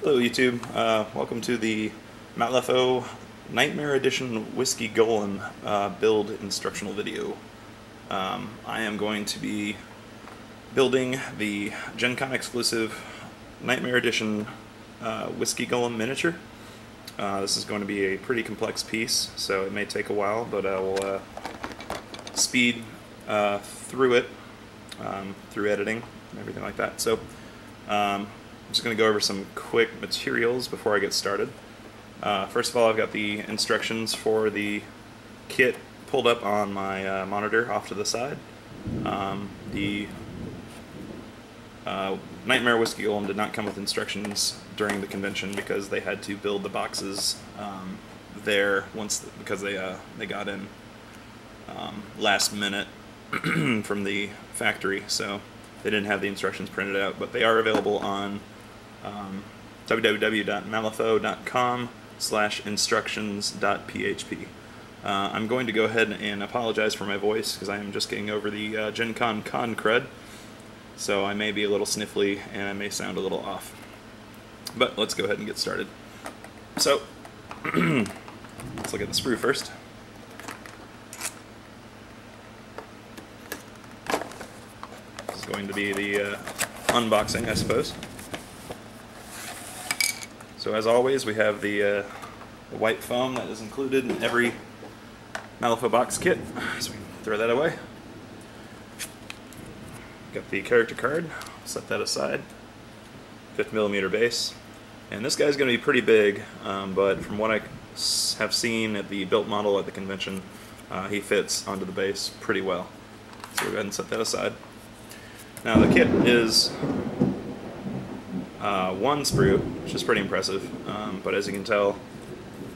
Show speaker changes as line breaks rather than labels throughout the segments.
Hello YouTube, welcome to the Malifaux Nightmare Edition Whiskey Golem build instructional video. I am going to be building the GenCon exclusive Nightmare Edition Whiskey Golem miniature. This is going to be a pretty complex piece, so it may take a while, but I will speed through it, through editing and everything like that. So I'm just going to go over some quick materials before I get started. First of all, I've got the instructions for the kit pulled up on my monitor off to the side. The Nightmare Whiskey Golem did not come with instructions during the convention because they had to build the boxes there because they got in last minute from the factory, so they didn't have the instructions printed out, but they are available on www.malifaux.com/instructions.php. I'm going to go ahead and apologize for my voice because I am just getting over the Gen Con crud, so I may be a little sniffly and I may sound a little off. But let's go ahead and get started. So, let's look at the sprue first. This is going to be the unboxing, I suppose. So as always, we have the white foam that is included in every Malifaux box kit, so we can throw that away. Got the character card, set that aside. 50mm base. And this guy's going to be pretty big, but from what I have seen at the built model at the convention, he fits onto the base pretty well. So we'll go ahead and set that aside. Now the kit is one sprue, which is pretty impressive, but as you can tell,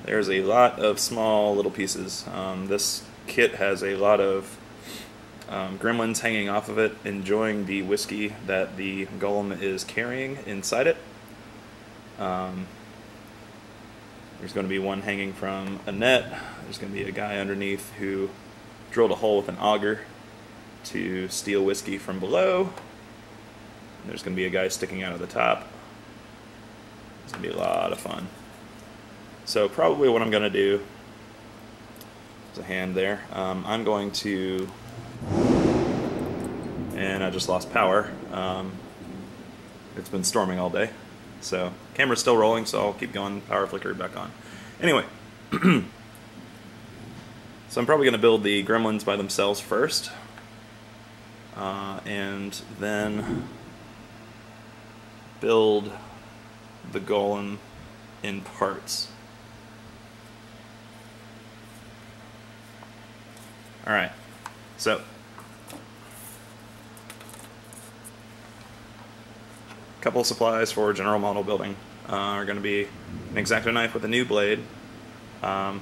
there's a lot of small little pieces. This kit has a lot of gremlins hanging off of it, enjoying the whiskey that the golem is carrying inside it. There's going to be one hanging from a net. There's going to be a guy underneath who drilled a hole with an auger to steal whiskey from below. There's going to be a guy sticking out of the top. It's going to be a lot of fun. So probably what I'm going to do, there's a hand there, I'm going to, and I just lost power. It's been storming all day. So camera's still rolling, so I'll keep going, power flicker back on. Anyway, so I'm probably going to build the gremlins by themselves first, and then build the golem in parts. Alright, so a couple of supplies for general model building are going to be an X-Acto knife with a new blade. You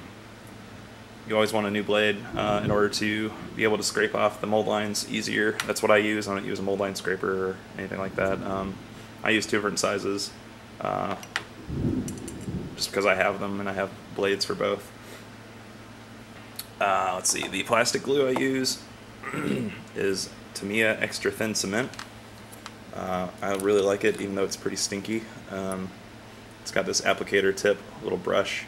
always want a new blade in order to be able to scrape off the mold lines easier. That's what I use. I don't use a mold line scraper or anything like that. I use two different sizes just because I have them and I have blades for both. Let's see, the plastic glue I use is Tamiya Extra Thin Cement. I really like it, even though it's pretty stinky. It's got this applicator tip, little brush,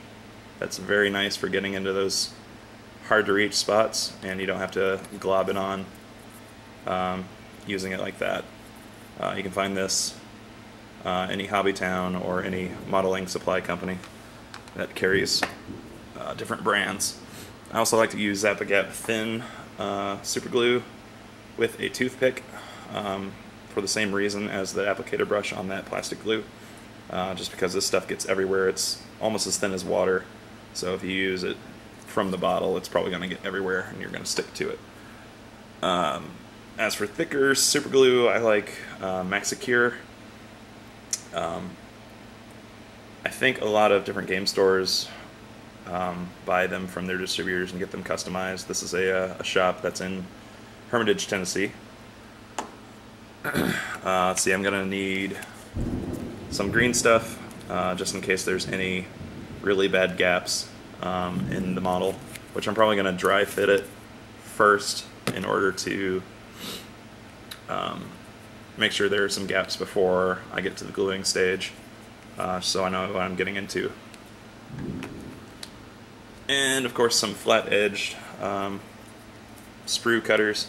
that's very nice for getting into those hard to reach spots, and you don't have to glob it on using it like that. You can find this any hobby town or any modeling supply company that carries different brands. I also like to use Zap-A-Gap thin super glue with a toothpick for the same reason as the applicator brush on that plastic glue, just because this stuff gets everywhere. It's almost as thin as water, so if you use it from the bottle, it's probably going to get everywhere and you're going to stick to it. As for thicker super glue, I like Maxicure. I think a lot of different game stores buy them from their distributors and get them customized. This is a shop that's in Hermitage, Tennessee. Let's see, I'm going to need some green stuff just in case there's any really bad gaps in the model, which I'm probably going to dry fit it first in order to make sure there are some gaps before I get to the gluing stage. so I know what I'm getting into. And of course some flat-edged sprue cutters.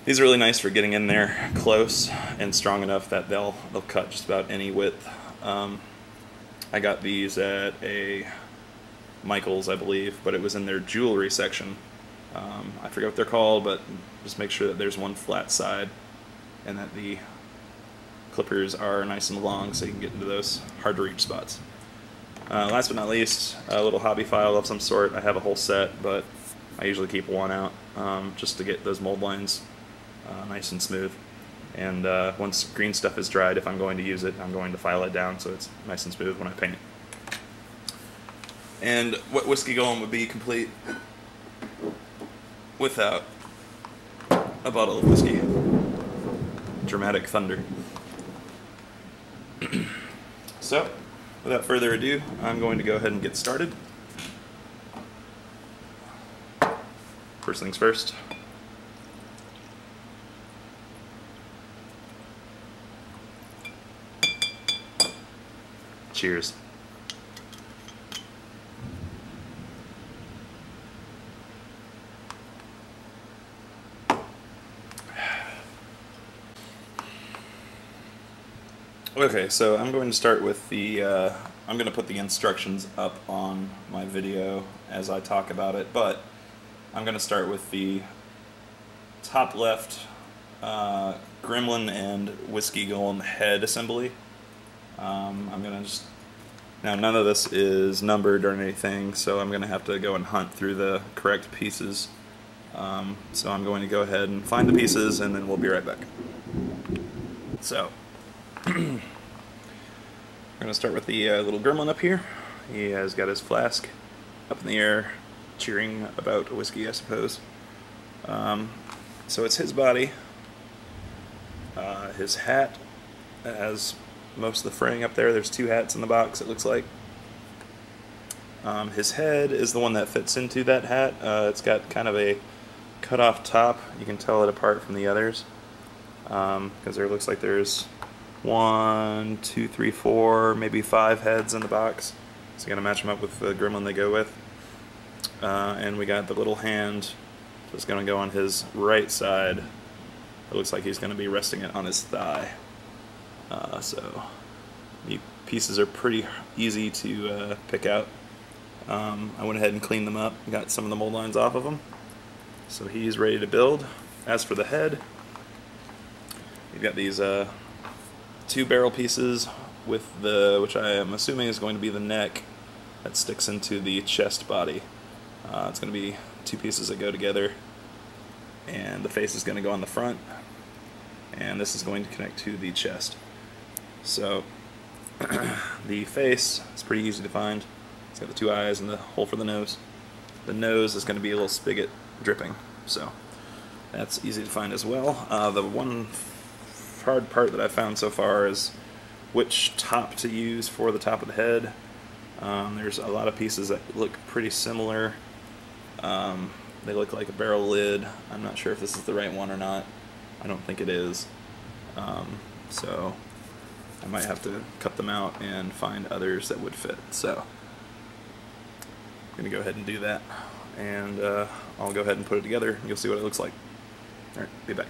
These are really nice for getting in there close and strong enough that they'll cut just about any width. I got these at a Michael's, I believe, but it was in their jewelry section. I forget what they're called, but just make sure that there's one flat side and that the clippers are nice and long so you can get into those hard to reach spots. Last but not least, a little hobby file of some sort. I have a whole set, but I usually keep one out just to get those mold lines nice and smooth. And once green stuff is dried, if I'm going to use it, I'm going to file it down so it's nice and smooth when I paint it. And what Whiskey Golem would be complete without a bottle of whiskey. Dramatic thunder. So, without further ado, I'm going to go ahead and get started. First things first. Cheers. Okay, so I'm going to start with the, I'm going to put the instructions up on my video as I talk about it, but I'm going to start with the top left Gremlin and Whiskey Golem head assembly. I'm going to just, now none of this is numbered or anything, so I'm going to have to go and hunt through the correct pieces. So I'm going to go ahead and find the pieces and then we'll be right back. So, we're going to start with the little gremlin up here. He has got his flask up in the air, cheering about whiskey, I suppose. So it's his body, his hat has most of the fraying up there. There's two hats in the box, it looks like. His head is the one that fits into that hat. It's got kind of a cut off top. You can tell it apart from the others because there looks like there's 1, 2, 3, 4, maybe 5 heads in the box. So you gotta match them up with the gremlin they go with. And we got the little hand that's gonna go on his right side. It looks like he's gonna be resting it on his thigh. So the pieces are pretty easy to pick out. I went ahead and cleaned them up, got some of the mold lines off of them. So he's ready to build. As for the head, we've got these 2 barrel pieces with the, which I am assuming is going to be the neck that sticks into the chest body. It's going to be 2 pieces that go together, and the face is going to go on the front, and this is going to connect to the chest. So the face is pretty easy to find. It's got the 2 eyes and the hole for the nose. The nose is going to be a little spigot dripping, so that's easy to find as well. The one hard part that I've found so far is which top to use for the top of the head. There's a lot of pieces that look pretty similar. They look like a barrel lid. I'm not sure if this is the right one or not. I don't think it is. So I might have to cut them out and find others that would fit. So I'm going to go ahead and do that, and I'll go ahead and put it together and you'll see what it looks like. Alright, be back.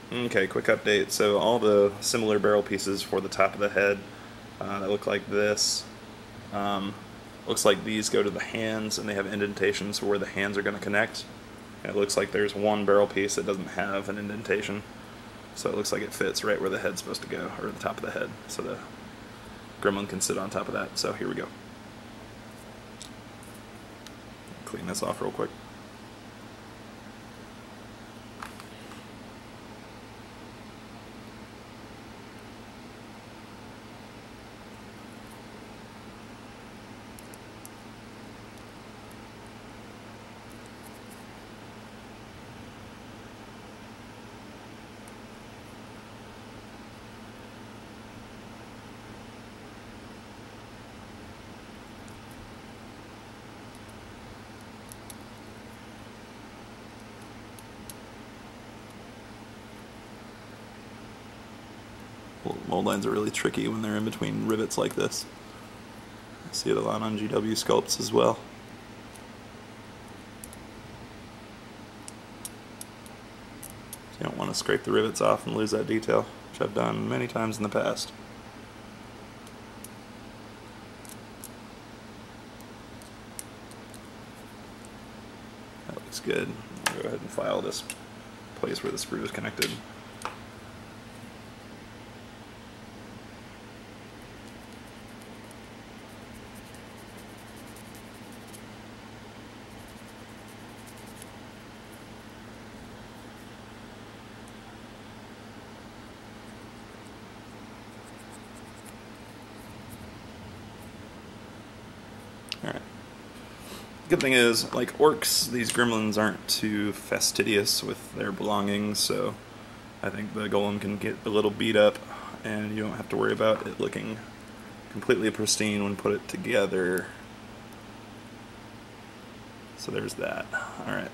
Okay, quick update. So all the similar barrel pieces for the top of the head that look like this, looks like these go to the hands and they have indentations for where the hands are going to connect. And it looks like there's one barrel piece that doesn't have an indentation, so it looks like it fits right where the head's supposed to go, or the top of the head, so the gremlin can sit on top of that. So here we go. Clean this off real quick. Mold lines are really tricky when they're in between rivets like this. I see it a lot on GW sculpts as well. So you don't want to scrape the rivets off and lose that detail, which I've done many times in the past. That looks good. I'll go ahead and file this place where the sprue is connected. Alright. Good thing is, like orcs, these gremlins aren't too fastidious with their belongings, so I think the golem can get a little beat up and you don't have to worry about it looking completely pristine when put it together. So there's that. Alright.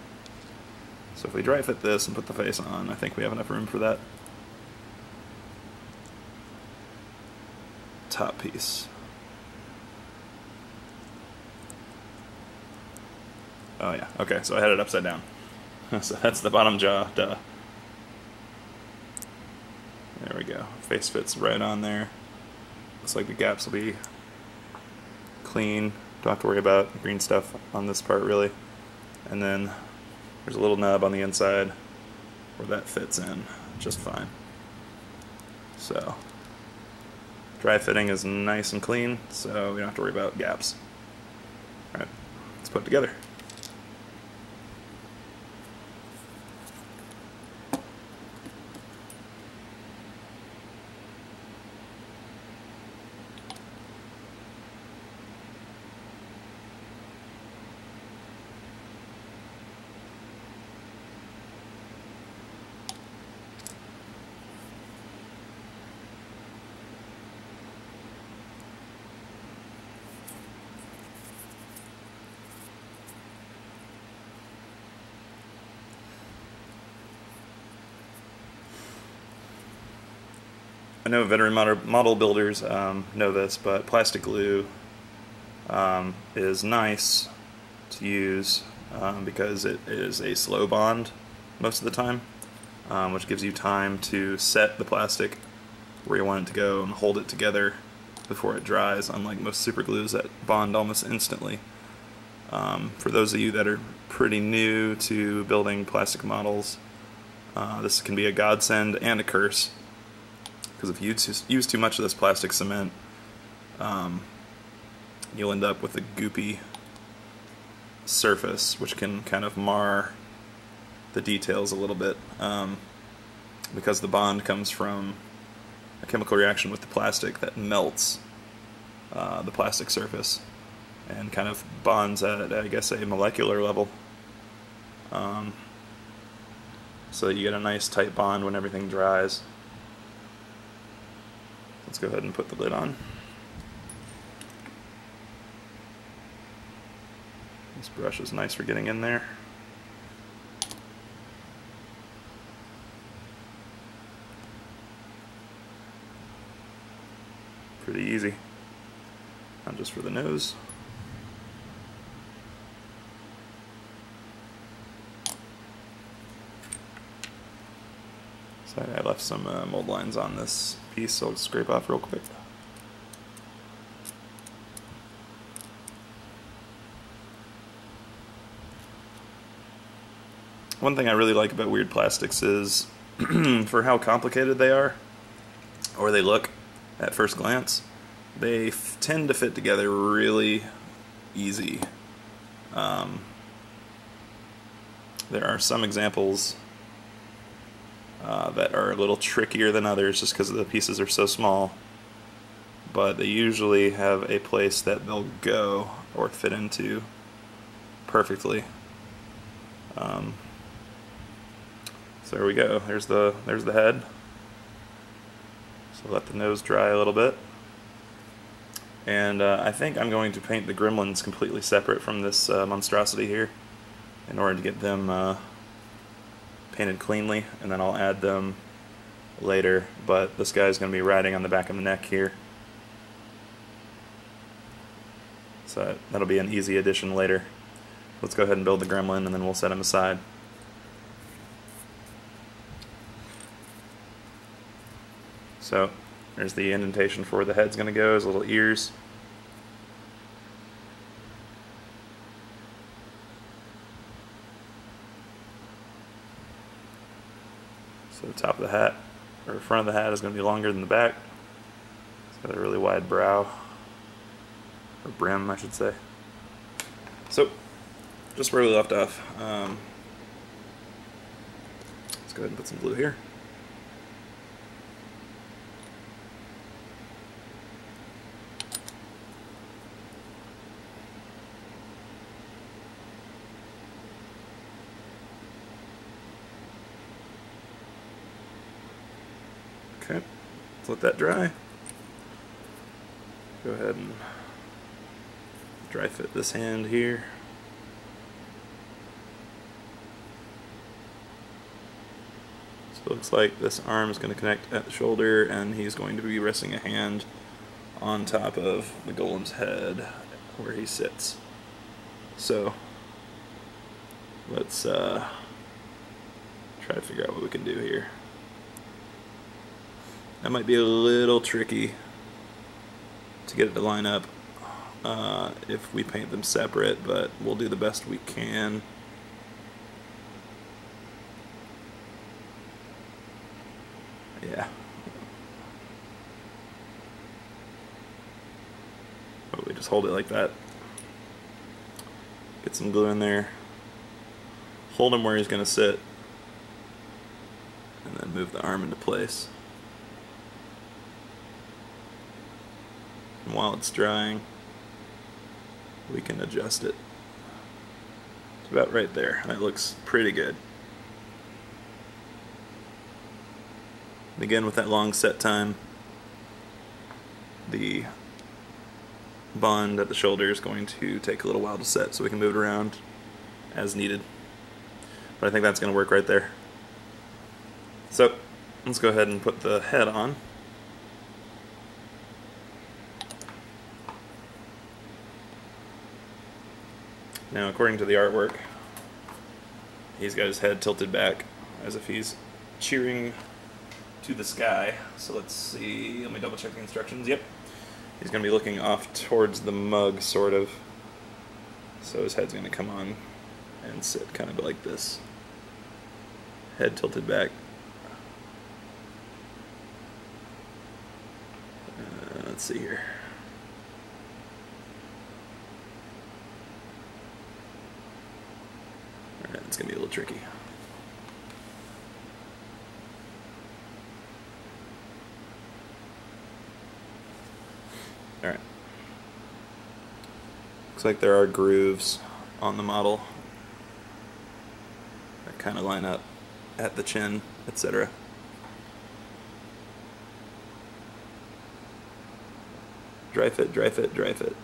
So if we dry fit this and put the face on, I think we have enough room for that top piece. Oh yeah, okay, so I had it upside down. So that's the bottom jaw, duh. There we go. Face fits right on there. Looks like the gaps will be clean. Don't have to worry about green stuff on this part really. And then there's a little nub on the inside where that fits in just fine. So dry fitting is nice and clean, so we don't have to worry about gaps. Alright, let's put it together. I know veteran model builders know this, but plastic glue is nice to use because it is a slow bond most of the time, which gives you time to set the plastic where you want it to go and hold it together before it dries, unlike most super glues that bond almost instantly. For those of you that are pretty new to building plastic models, this can be a godsend and a curse. Because if you use too much of this plastic cement, you'll end up with a goopy surface, which can kind of mar the details a little bit, because the bond comes from a chemical reaction with the plastic that melts the plastic surface and kind of bonds at, I guess, a molecular level. So you get a nice tight bond when everything dries. Let's go ahead and put the lid on. This brush is nice for getting in there. Pretty easy. Not just for the nose. So I left some mold lines on this piece, so I'll scrape off real quick. One thing I really like about weird plastics is for how complicated they are, or they look at first glance, they tend to fit together really easy. There are some examples that are a little trickier than others just because the pieces are so small, but they usually have a place that they'll go or fit into perfectly. So there we go. There's the head. So let the nose dry a little bit, and I think I'm going to paint the gremlins completely separate from this monstrosity here in order to get them painted cleanly, and then I'll add them later, but this guy's going to be riding on the back of the neck here. So that'll be an easy addition later. Let's go ahead and build the gremlin, and then we'll set him aside. So there's the indentation for where the head's going to go, his little ears. So the top of the hat, or front of the hat, is going to be longer than the back. It's got a really wide brow, or brim, I should say. So, just where we left off. Let's go ahead and put some glue here. Okay, let's let that dry. Go ahead and dry fit this hand here. So it looks like this arm is going to connect at the shoulder, and he's going to be resting a hand on top of the golem's head where he sits. So let's try to figure out what we can do here. That might be a little tricky to get it to line up if we paint them separate, but we'll do the best we can. Yeah. But we just hold it like that. Get some glue in there. Hold him where he's going to sit. And then move the arm into place. And while it's drying, we can adjust it. It's about right there. That looks pretty good. And again, with that long set time, the bond at the shoulder is going to take a little while to set, so we can move it around as needed. But I think that's going to work right there. So let's go ahead and put the head on. Now, according to the artwork, he's got his head tilted back as if he's cheering to the sky. So let's see, let me double check the instructions. Yep, he's going to be looking off towards the mug, sort of. So his head's going to come on and sit kind of like this. Head tilted back. Let's see here. Alright, it's going to be a little tricky. Alright. Looks like there are grooves on the model that kind of line up at the chin, etc. Dry fit, dry fit, dry fit.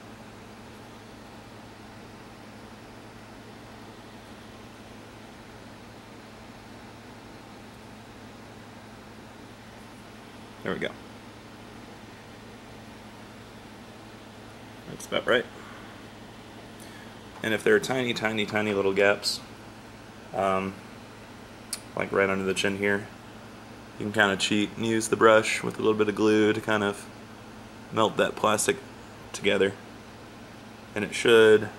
There we go. That's about right. And if there are tiny, tiny, tiny little gaps, like right under the chin here, you can kind of cheat and use the brush with a little bit of glue to kind of melt that plastic together. And it should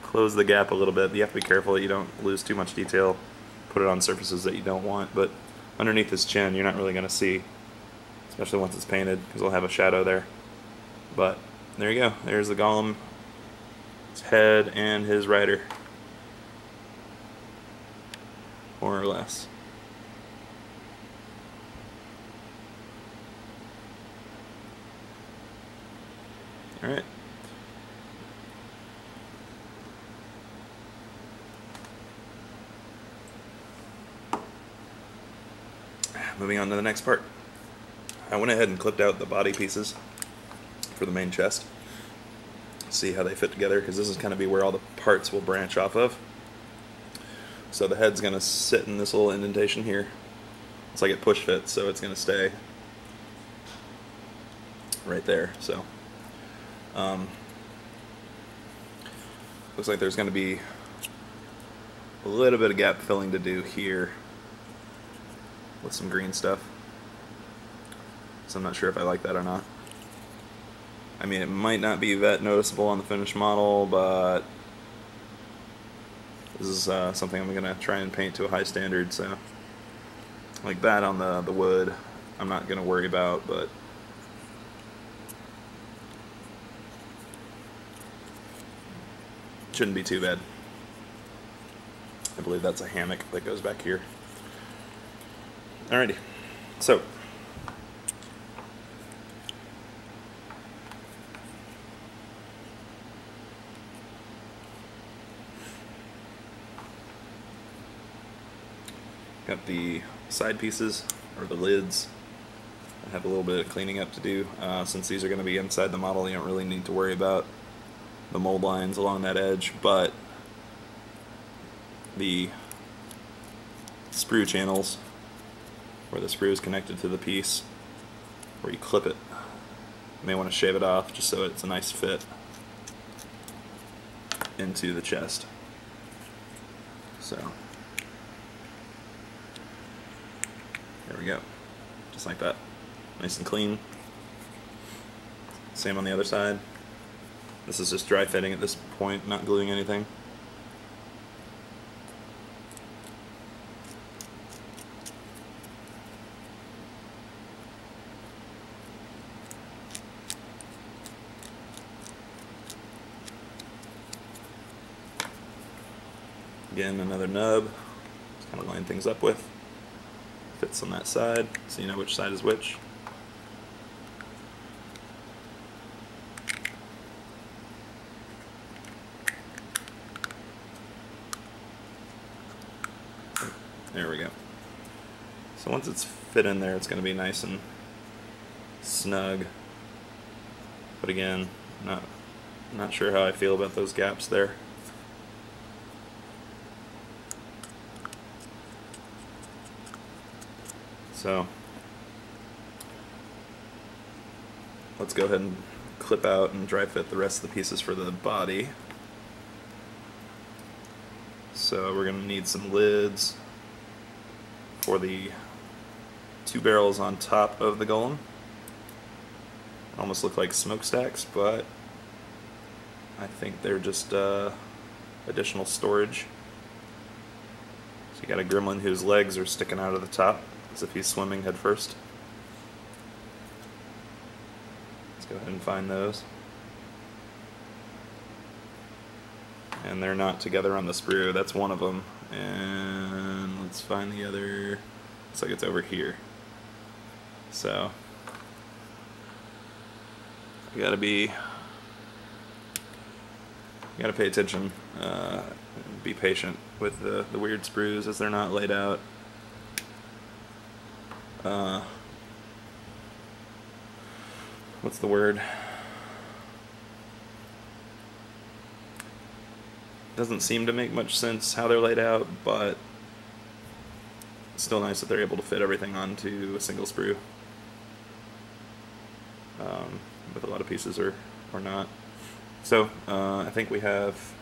close the gap a little bit. You have to be careful that you don't lose too much detail, put it on surfaces that you don't want, but underneath his chin you're not really going to see, especially once it's painted, because we'll have a shadow there. But there you go, there's the golem, his head and his rider, more or less. Alright. Moving on to the next part. I went ahead and clipped out the body pieces for the main chest. See how they fit together, because this is kind of be where all the parts will branch off of. So the head's going to sit in this little indentation here. It's like it push fits, so it's going to stay right there. So looks like there's going to be a little bit of gap filling to do here with some green stuff. So I'm not sure if I like that or not. I mean, it might not be that noticeable on the finished model, but this is something I'm going to try and paint to a high standard, so like that on the wood I'm not going to worry about, but shouldn't be too bad. I believe that's a hammock that goes back here. Alrighty, so got the side pieces, or the lids. I have a little bit of cleaning up to do. Since these are going to be inside the model, you don't really need to worry about the mold lines along that edge, but the sprue channels, where the sprue is connected to the piece, where you clip it, you may want to shave it off just so it's a nice fit into the chest. So there we go, just like that, nice and clean. Same on the other side. This is just dry fitting at this point, not gluing anything. Again, another nub, just kind of line things up with. Fits on that side, so you know which side is which. There we go. So once it's fit in there, it's going to be nice and snug. But again, not sure how I feel about those gaps there. So let's go ahead and clip out and dry fit the rest of the pieces for the body. So we're going to need some lids for the two barrels on top of the golem. Almost look like smokestacks, but I think they're just additional storage. So you got a gremlin whose legs are sticking out of the top as if he's swimming head first. Let's go ahead and find those. And they're not together on the sprue, that's one of them. And let's find the other, looks like it's over here. So, you gotta pay attention, be patient with the weird sprues as they're not laid out. What's the word? Doesn't seem to make much sense how they're laid out, but it's still nice that they're able to fit everything onto a single sprue. With a lot of pieces or not. So I think we have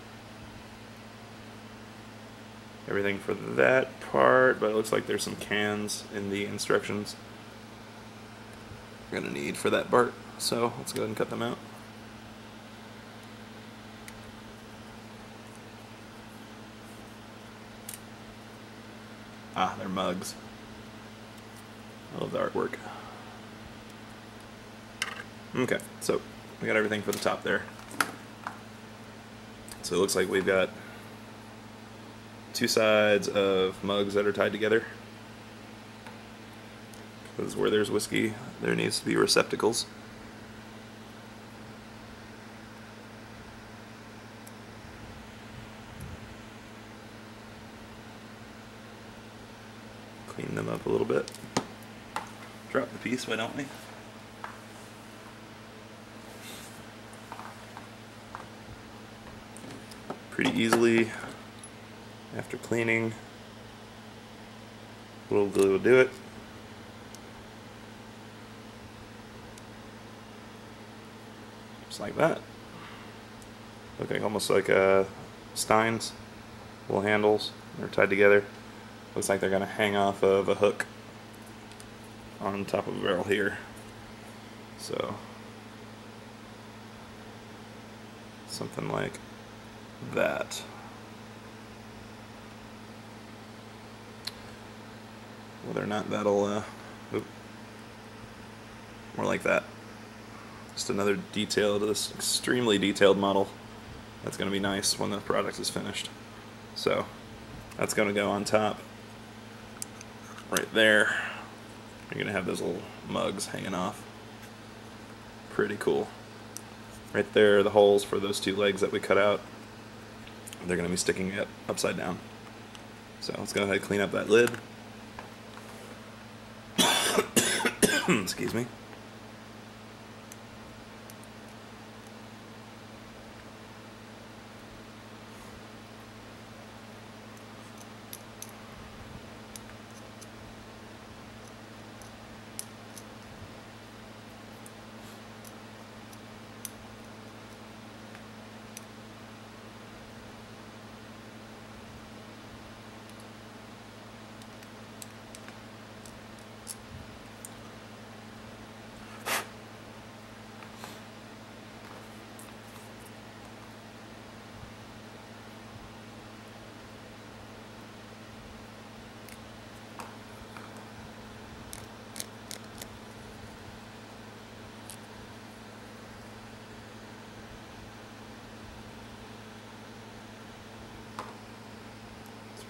everything for that part, but it looks like there's some cans in the instructions we're going to need for that part. So let's go ahead and cut them out. Ah, they're mugs. I love the artwork. Okay, so we got everything for the top there. So it looks like we've got two sides of mugs that are tied together. Because where there's whiskey, there needs to be receptacles. Clean them up a little bit. Drop the piece, why don't we? Pretty easily after cleaning. A little glue will do it. just like that. Looking almost like Steins, little handles. They're tied together. Looks like they're going to hang off of a hook on top of a barrel here. So something like that. Whether or not that'll more like that. Just another detail to this extremely detailed model. That's going to be nice when the product is finished. So that's going to go on top right there. You're going to have those little mugs hanging off. Pretty cool. Right there are the holes for those two legs that we cut out. They're going to be sticking it upside down. So let's go ahead and clean up that lid. Excuse me.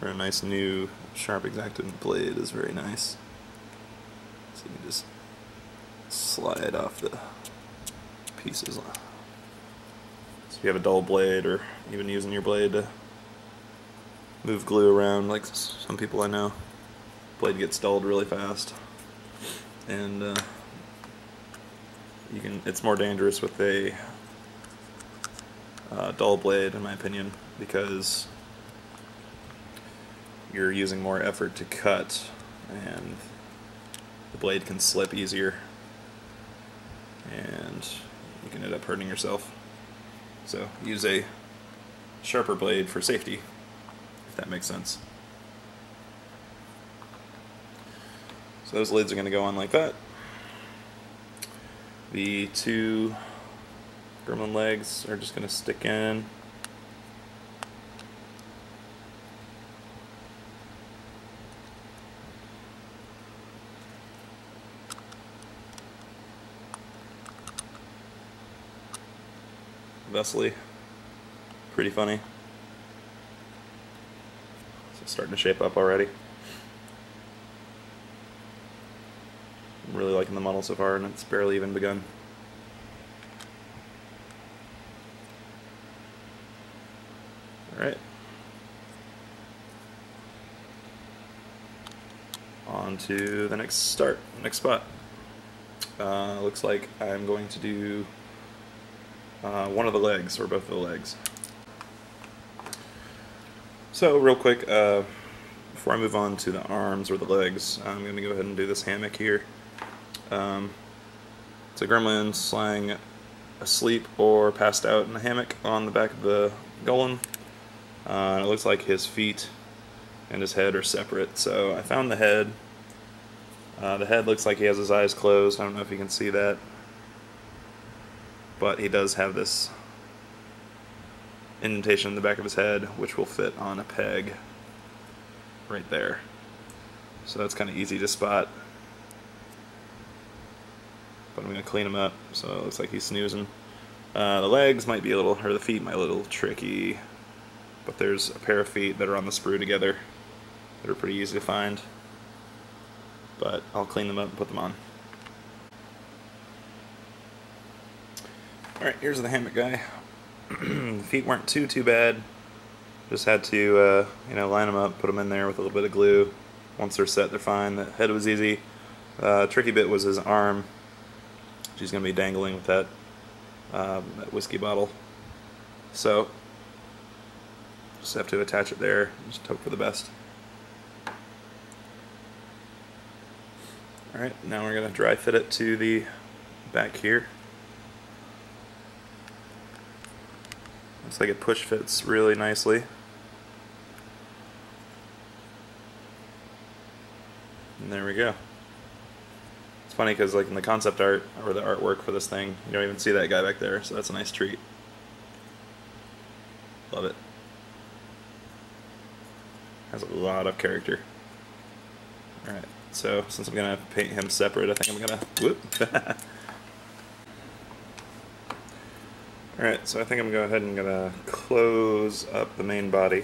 For a nice new sharp exacted blade is very nice. So you can just slide off the pieces. So if you have a dull blade, or even using your blade to move glue around, like some people I know, blade gets dulled really fast, and it's more dangerous with a dull blade, in my opinion, because you're using more effort to cut, and the blade can slip easier, and you can end up hurting yourself. So use a sharper blade for safety, if that makes sense. So those lids are going to go on like that. The two gremlin legs are just going to stick in. Thusly, pretty funny. So it's starting to shape up already. I'm really liking the model so far, and it's barely even begun. Alright. On to the next spot. Looks like I'm going to do one of the legs, or both of the legs. So real quick, before I move on to the arms or the legs, I'm going to go ahead and do this hammock here. It's a gremlin lying asleep or passed out in a hammock on the back of the golem. It looks like his feet and his head are separate. So I found the head. The head looks like he has his eyes closed. I don't know if you can see that, but he does have this indentation in the back of his head, which will fit on a peg right there. So that's kind of easy to spot. But I'm going to clean him up, so it looks like he's snoozing. The legs might be a little, or the feet might be a little tricky, but there's a pair of feet that are on the sprue together that are pretty easy to find. But I'll clean them up and put them on. Alright, here's the hammock guy. The feet weren't too bad. Just had to line them up, put them in there with a little bit of glue. Once they're set, they're fine. The head was easy. Tricky bit was his arm. She's going to be dangling with that whiskey bottle. So just have to attach it there. Just hope for the best. Alright, now we're going to dry fit it to the back here. Looks like it push fits really nicely. And there we go. It's funny because like in the concept art or the artwork for this thing, you don't even see that guy back there, so that's a nice treat. Love it. Has a lot of character. Alright, so since I'm going to paint him separate, I think I'm going to... Whoop! Alright, so I think I'm going to go ahead and going to close up the main body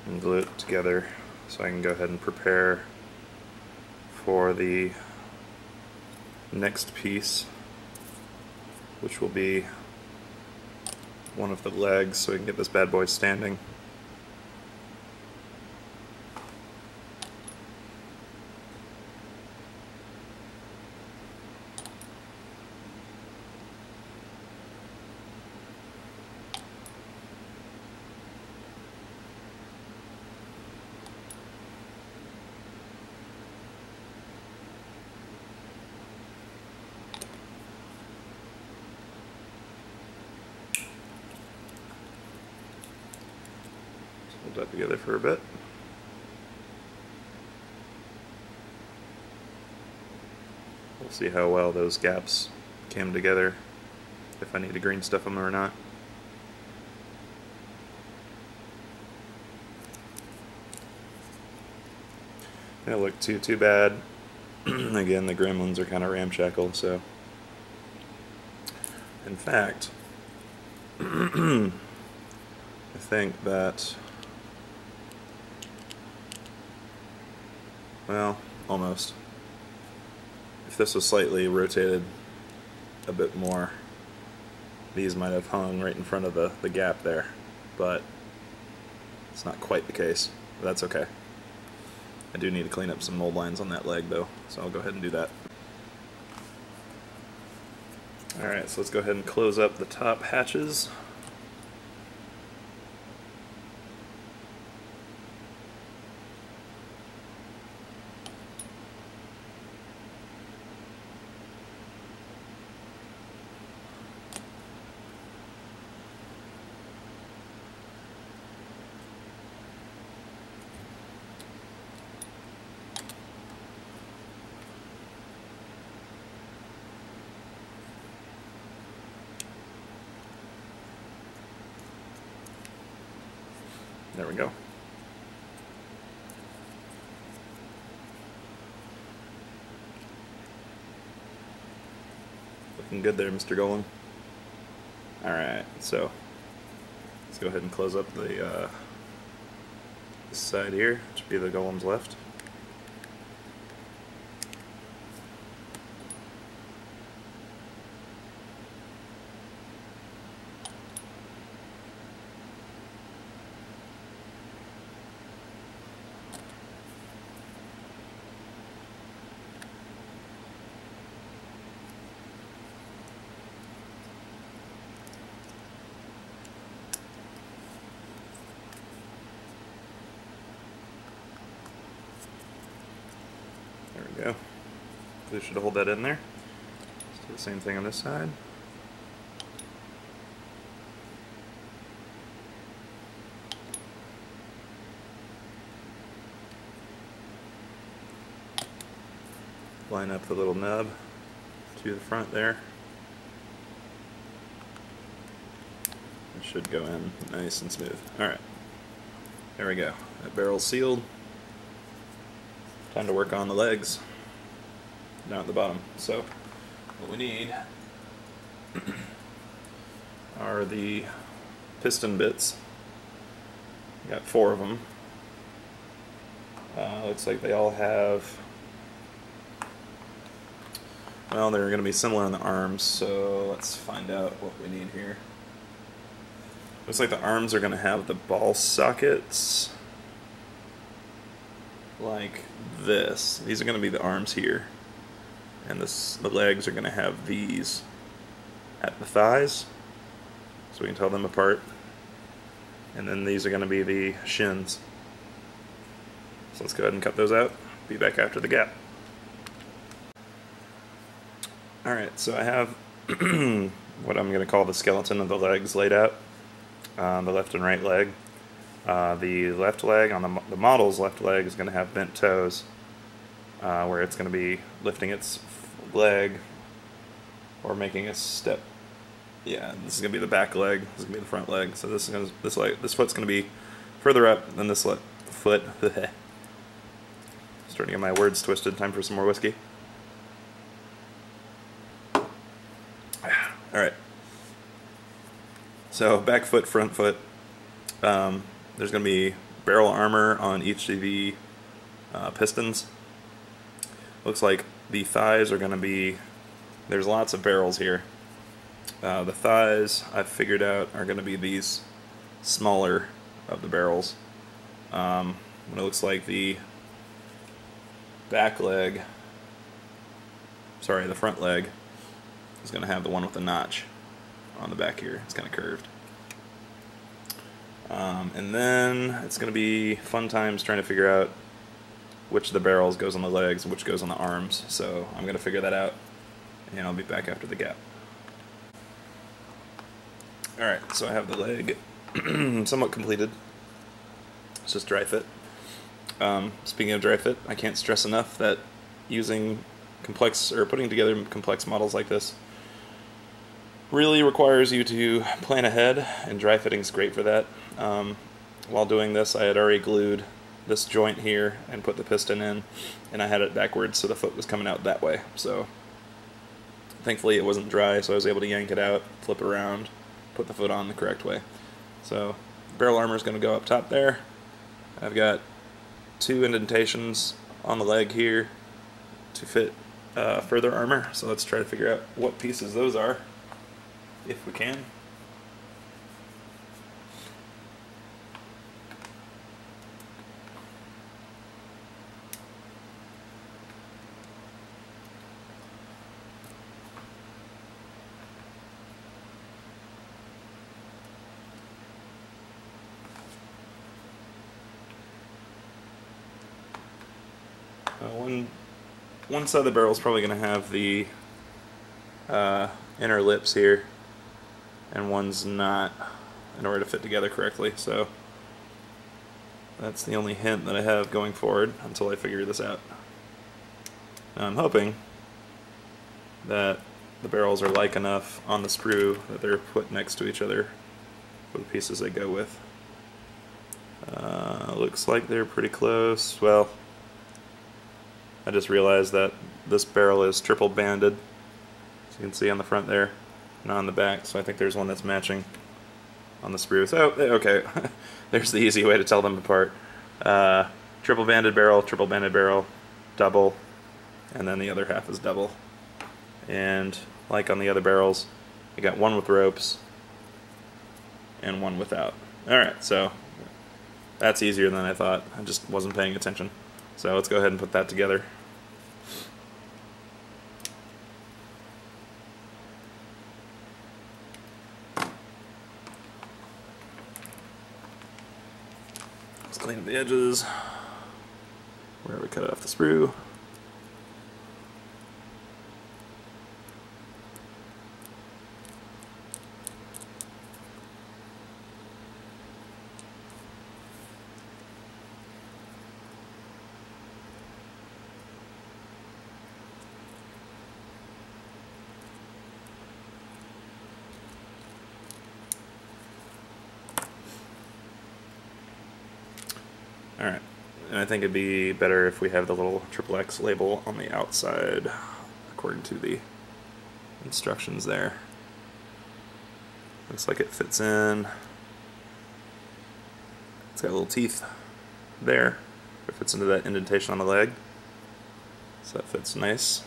and glue it together so I can go ahead and prepare for the next piece, which will be one of the legs so we can get this bad boy standing. Hold that together for a bit. We'll see how well those gaps came together, if I need to green stuff them or not. They don't look too bad. Again, the Gremlins are kind of ramshackle, so... In fact, I think that... Well, almost. If this was slightly rotated a bit more, these might have hung right in front of the gap there, but it's not quite the case. But that's okay. I do need to clean up some mold lines on that leg though, so I'll go ahead and do that. Alright, so let's go ahead and close up the top hatches. There we go. Looking good there, Mr. Golem. Alright, so let's go ahead and close up the this side here, which would be the Golem's left. There we go. Glue should hold that in there. Let's do the same thing on this side. Line up the little nub to the front there. It should go in nice and smooth. Alright, there we go. That barrel's sealed. Time to work on the legs down at the bottom. So what we need are the piston bits. Got 4 of them. Looks like they all have, well, they're going to be similar on the arms, so let's find out what we need here. Looks like the arms are going to have the ball sockets like this. These are going to be the arms here, and the legs are going to have these at the thighs, so we can tell them apart. And then these are going to be the shins. So let's go ahead and cut those out. Be back after the gap. Alright, so I have what I'm going to call the skeleton of the legs laid out, the left and right leg. The left leg, on the model's left leg, is going to have bent toes, where it's going to be lifting its leg or making a step. Yeah, this is going to be the back leg, this is going to be the front leg, so this foot's going to be further up than this foot. Starting to get my words twisted. Time for some more whiskey. Alright. So, back foot, front foot. There's going to be barrel armor on each of the pistons. Looks like the thighs are going to be... There's lots of barrels here. The thighs, I've figured out, are going to be these smaller of the barrels. It looks like the back leg, sorry, the front leg is going to have the one with the notch on the back here. It's kind of curved. And then it's going to be fun times trying to figure out which of the barrels goes on the legs and which goes on the arms. So I'm going to figure that out, and I'll be back after the gap. Alright, so I have the leg somewhat completed. It's just dry fit. Speaking of dry fit, I can't stress enough that using complex, or putting together complex models like this really requires you to plan ahead, and dry fitting is great for that. While doing this, I had already glued this joint here and put the piston in, and I had it backwards so the foot was coming out that way. So thankfully it wasn't dry, so I was able to yank it out, flip it around, put the foot on the correct way. So barrel armor is going to go up top there. I've got 2 indentations on the leg here to fit further armor, so let's try to figure out what pieces those are, if we can. One side of the barrel is probably going to have the inner lips here, and one's not, in order to fit together correctly. So that's the only hint that I have going forward until I figure this out. Now I'm hoping that the barrels are like enough on the sprue that they're put next to each other for the pieces they go with. Looks like they're pretty close. Well, I just realized that this barrel is triple banded, as you can see on the front there, and on the back, so I think there's one that's matching on the sprue. So, okay, there's the easy way to tell them apart. Triple banded barrel, double, and then the other half is double. And like on the other barrels, I got one with ropes and one without. Alright, so that's easier than I thought. I just wasn't paying attention. So let's go ahead and put that together. Let's clean up the edges where we cut off the sprue. Alright, and I think it'd be better if we have the little XXX label on the outside, according to the instructions there. Looks like it fits in. It's got little teeth there. It fits into that indentation on the leg. So that fits nice.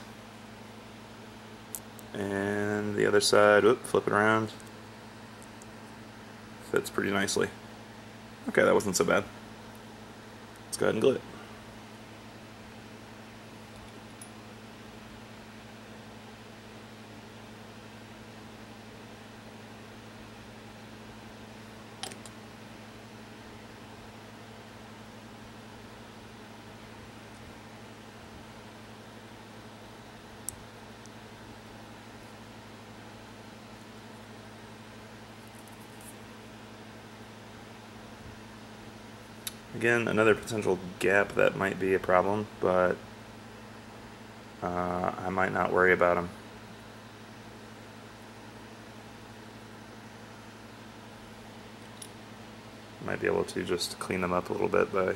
And the other side, whoop, flip it around. Fits pretty nicely. Okay, that wasn't so bad. Let's go ahead and glue it. Again, another potential gap that might be a problem, but I might not worry about them. Might be able to just clean them up a little bit by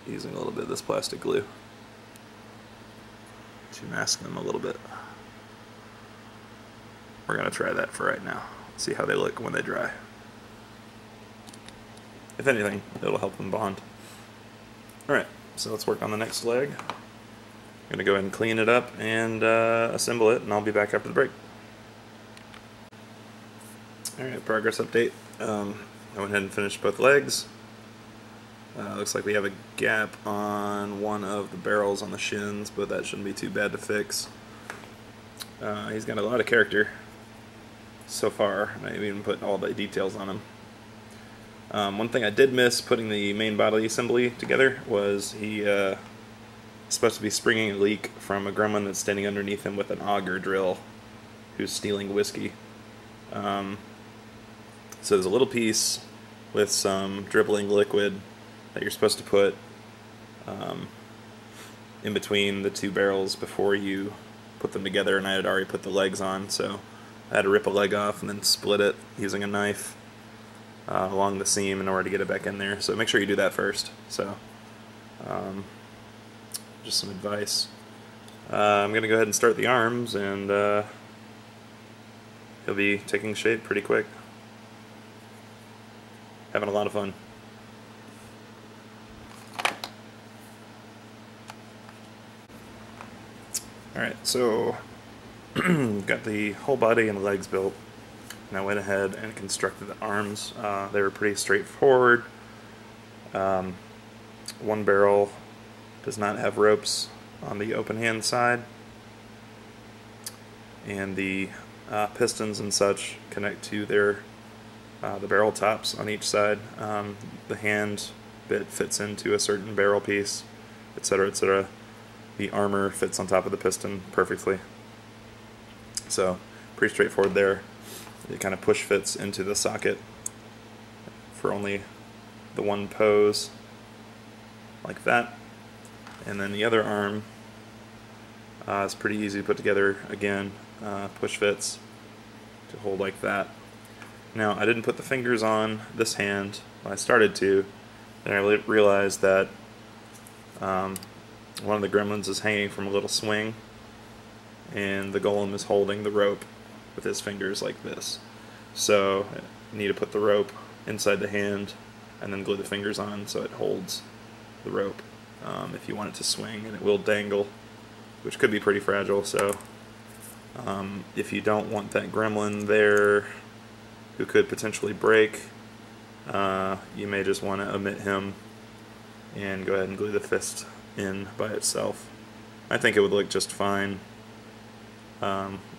using a little bit of this plastic glue to mask them a little bit. We're going to try that for right now. See how they look when they dry. If anything, it'll help them bond. Alright, so let's work on the next leg. I'm going to go ahead and clean it up and assemble it, and I'll be back after the break. Alright, progress update. I went ahead and finished both legs. Looks like we have a gap on one of the barrels on the shins, but that shouldn't be too bad to fix. He's got a lot of character so far. I even put all the details on him. One thing I did miss putting the main body assembly together was he supposed to be springing a leak from a gremlin that's standing underneath him with an auger drill who's stealing whiskey. So there's a little piece with some dribbling liquid that you're supposed to put in between the two barrels before you put them together, and I had already put the legs on, so I had to rip a leg off and then split it using a knife along the seam in order to get it back in there. So make sure you do that first. So just some advice. I'm going to go ahead and start the arms, and he'll be taking shape pretty quick. Having a lot of fun. Alright, so got the whole body and legs built, and I went ahead and constructed the arms. They were pretty straightforward. One barrel does not have ropes on the open hand side, and the pistons and such connect to their the barrel tops on each side. The hand bit fits into a certain barrel piece, etc., etc. The armor fits on top of the piston perfectly. So, pretty straightforward there. It kind of push fits into the socket for only the one pose, like that. And then the other arm is pretty easy to put together. Again, push fits to hold like that. Now, I didn't put the fingers on this hand. Well, I started to. Then I realized that one of the gremlins is hanging from a little swing, and the golem is holding the rope with his fingers like this. So I need to put the rope inside the hand and then glue the fingers on so it holds the rope if you want it to swing, and it will dangle, which could be pretty fragile. So if you don't want that gremlin there who could potentially break, you may just want to omit him and go ahead and glue the fist in by itself. I think it would look just fine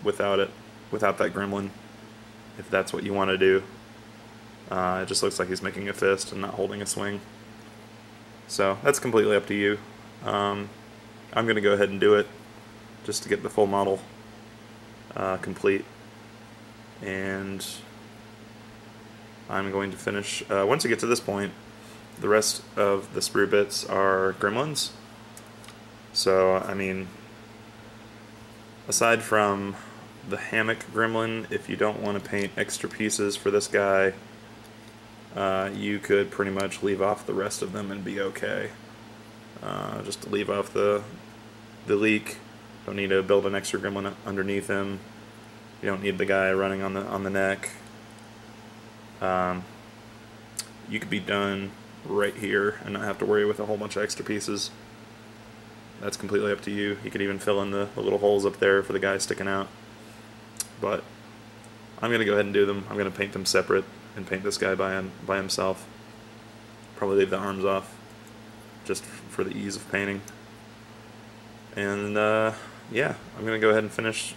without that gremlin, if that's what you want to do. It just looks like he's making a fist and not holding a swing. So that's completely up to you. I'm going to go ahead and do it just to get the full model complete, and I'm going to finish. Once you get to this point, the rest of the sprue bits are gremlins. So, I mean, aside from the hammock gremlin, if you don't want to paint extra pieces for this guy, you could pretty much leave off the rest of them and be okay. Just to leave off the leak. Don't need to build an extra gremlin underneath him. You don't need the guy running on the neck. You could be done right here and not have to worry with a whole bunch of extra pieces. That's completely up to you. You could even fill in the little holes up there for the guy sticking out. But I'm going to go ahead and do them. I'm going to paint them separate and paint this guy by himself. Probably leave the arms off just for the ease of painting. And yeah, I'm going to go ahead and finish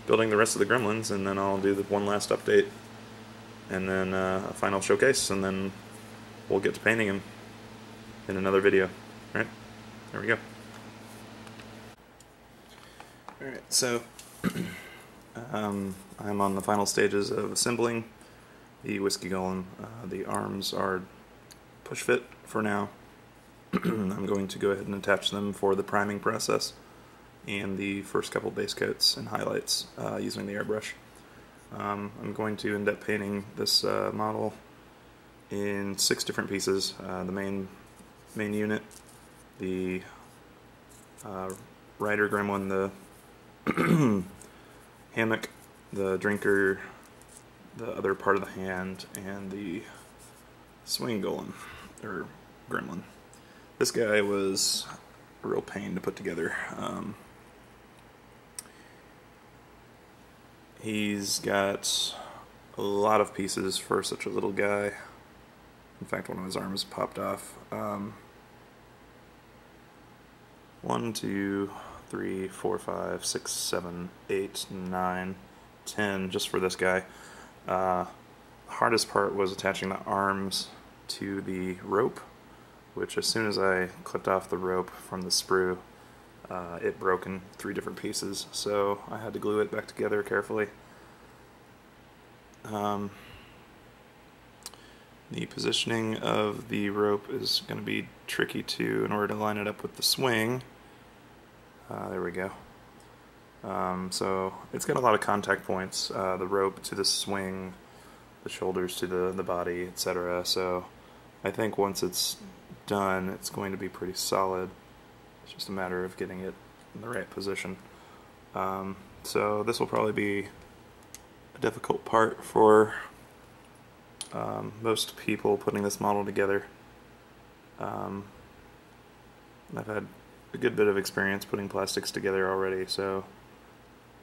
building the rest of the gremlins, and then I'll do the one last update, and then a final showcase, and then we'll get to painting him in another video. Alright, there we go. Alright, so I'm on the final stages of assembling the Whiskey Golem. The arms are push fit for now. I'm going to go ahead and attach them for the priming process and the first couple base coats and highlights using the airbrush. I'm going to end up painting this model in 6 different pieces. The main unit, the rider gremlin, the hammock, the drinker, the other part of the hand, and the swing golem, or gremlin. This guy was a real pain to put together. He's got a lot of pieces for such a little guy. In fact, one of his arms popped off. 1, 2, 3, 4, 5, 6, 7, 8, 9, 10 just for this guy. The hardest part was attaching the arms to the rope, which as soon as I clipped off the rope from the sprue, it broke in 3 different pieces, so I had to glue it back together carefully. The positioning of the rope is going to be tricky too in order to line it up with the swing. There we go. So it's got a lot of contact points, the rope to the swing, the shoulders to the body, etc. So I think once it's done, it's going to be pretty solid. It's just a matter of getting it in the right position. So this will probably be a difficult part for most people putting this model together. I've had a good bit of experience putting plastics together already, so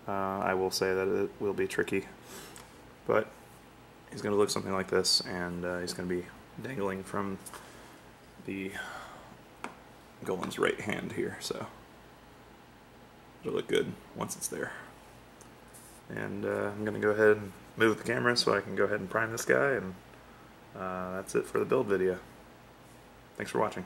I will say that it will be tricky. But he's going to look something like this, and he's going to be dangling from the golem's right hand here, so it'll look good once it's there. And I'm going to go ahead and move the camera so I can go ahead and prime this guy, and that's it for the build video. Thanks for watching.